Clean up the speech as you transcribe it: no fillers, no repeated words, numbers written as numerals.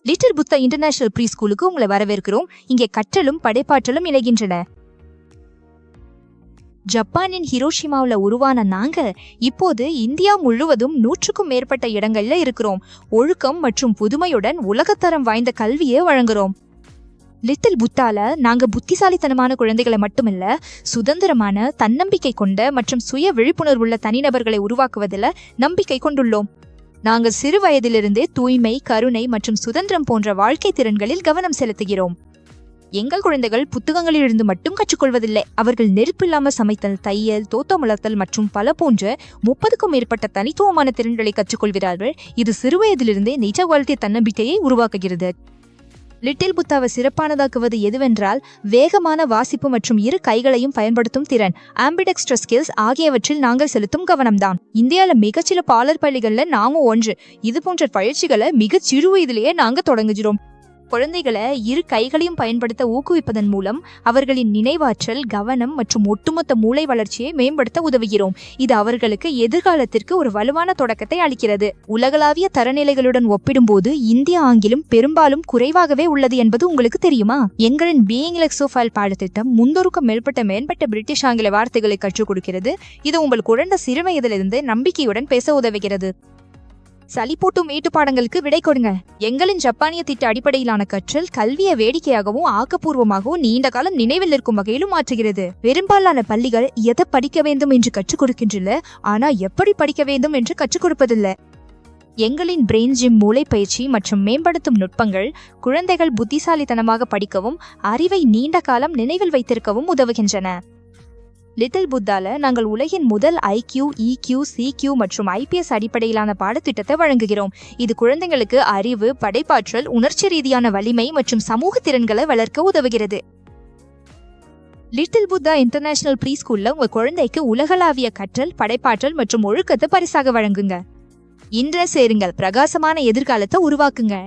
Little Buddha international pre ஸ்கூலுக்கு உங்களை வரவேற்கிறோம். இங்கே கற்றலும் படைப்பாற்றலும் இணைகின்றன. ஜப்பானின் ஹிரோஷிமாவில் உருவான நாங்க இப்போது இந்தியா முழுவதும் 100க்கும் மேற்பட்ட இடங்கள்ல இருக்கிறோம். ஒழுக்கம் மற்றும் புதுமையுடன் உலகத்தரம் வாய்ந்த கல்வியை வழங்குறோம். லிட்டில் புத்தால நாங்க புத்திசாலித்தனமான குழந்தைகளை மட்டுமில்ல, சுதந்திரமான, தன்னம்பிக்கை கொண்ட மற்றும் சுய விழிப்புணர்வுள்ள தனிநபர்களை உருவாக்குவதில் நம்பிக்கை கொண்டுள்ளோம். நாங்கள் சிறு வயதிலிருந்தே தூய்மை, கருணை மற்றும் சுதந்திரம் போன்ற வாழ்க்கை திறன்களில் கவனம் செலுத்துகிறோம். எங்கள் குழந்தைகள் புத்தகங்களிலிருந்து மட்டும் கற்றுக்கொள்வதில்லை. அவர்கள் நெருப்பில்லாமல் சமைத்தல், தையல், தோட்டம் வளர்த்தல் மற்றும் பல போன்ற 30க்கும் மேற்பட்ட தனித்துவமான திறன்களை கற்றுக்கொள்கிறார்கள். இது சிறுவயதிலிருந்தே நிஜ வாழ்க்கை தன்னம்பிக்கையை உருவாக்குகிறது. லிட்டில் புத்தாவை சிறப்பானதாக்குவது எதுவென்றால் வேகமான வாசிப்பு மற்றும் இரு கைகளையும் பயன்படுத்தும் திறன், ஆம்பிடெக்ஸ்ட்ரஸ் ஸ்கில்ஸ் ஆகியவற்றில் நாங்கள் செலுத்தும் கவனம்தான். இந்தியாவில் மிகச்சில பாலர் பள்ளிகளில் நாமும் ஒன்று. இது போன்ற பயிற்சிகளை மிகச் சிறு வயதிலேயே நாங்கள் தொடங்குகிறோம். குழந்தைகளை இரு கைகளையும் பயன்படுத்த ஊக்குவிப்பதன் மூலம் அவர்களின் நினைவாற்றல், கவனம் மற்றும் ஒட்டுமொத்த மூளை வளர்ச்சியை மேம்படுத்த உதவுகிறோம். இது அவர்களுக்கு எதிர்காலத்திற்கு ஒரு வலுவான தொடக்கத்தை அளிக்கிறது. உலகளாவிய தரநிலைகளுடன் ஒப்பிடும்போது இந்திய ஆங்கிலம் பெரும்பாலும் குறைவாகவே உள்ளது என்பது உங்களுக்கு தெரியுமா? எங்களின் பீயிங் லெக்ஸோஃபைல் பாடத்திட்டம் 300க்கும் மேற்பட்ட பிரிட்டிஷ் ஆங்கில வார்த்தைகளை கற்றுக் கொடுக்கிறது. இது உங்கள் குழந்தை சிறு வயதிலிருந்து நம்பிக்கையுடன் பேச உதவுகிறது. சளிப்பூட்டும் வீட்டுப்பாடங்களுக்கு விடை கொடுங்க. எங்களின் ஜப்பானிய திட்ட அடிப்படையிலான கற்றல் கல்வியை வேடிக்கையாகவும் ஆக்கப்பூர்வமாகவும் நீண்ட காலம் நினைவில் நிற்கும் வகையிலும் மாற்றுகிறது. பெரும்பாலான பள்ளிகள் எதை படிக்க வேண்டும் என்று கற்றுக் கொடுக்கின்றன, ஆனா எப்படி படிக்க வேண்டும் என்று கற்றுக் கொடுப்பதில்லை. எங்களின் பிரெயின் ஜிம் மூளை பயிற்சி மற்றும் மேம்படுத்தும் நுட்பங்கள் குழந்தைகள் புத்திசாலித்தனமாக படிக்கவும் அறிவை நீண்ட காலம் நினைவில் வைத்திருக்கவும் உதவுகின்றன. லிட்டில் புத்தால நாங்கள் உலகின் முதல் IQ, EQ, CQ மற்றும் IPS அடிப்படையிலான பாடத்திட்டத்தை வழங்குகிறோம். இது குழந்தைங்களுக்கு அறிவு, படைப்பாற்றல், உணர்ச்சி ரீதியான வலிமை மற்றும் சமூக திறன்களை வளர்க்க உதவுகிறது. லிட்டில் புத்தா இன்டர்நேஷனல் ப்ரீ ஸ்கூல்ல உங்க குழந்தைக்கு உலகளாவிய கற்றல், படைப்பாற்றல் மற்றும் ஒழுக்கத்தை பரிசாக வழங்குங்க. இன்றே சேருங்கள், பிரகாசமான எதிர்காலத்தை உருவாக்குங்க.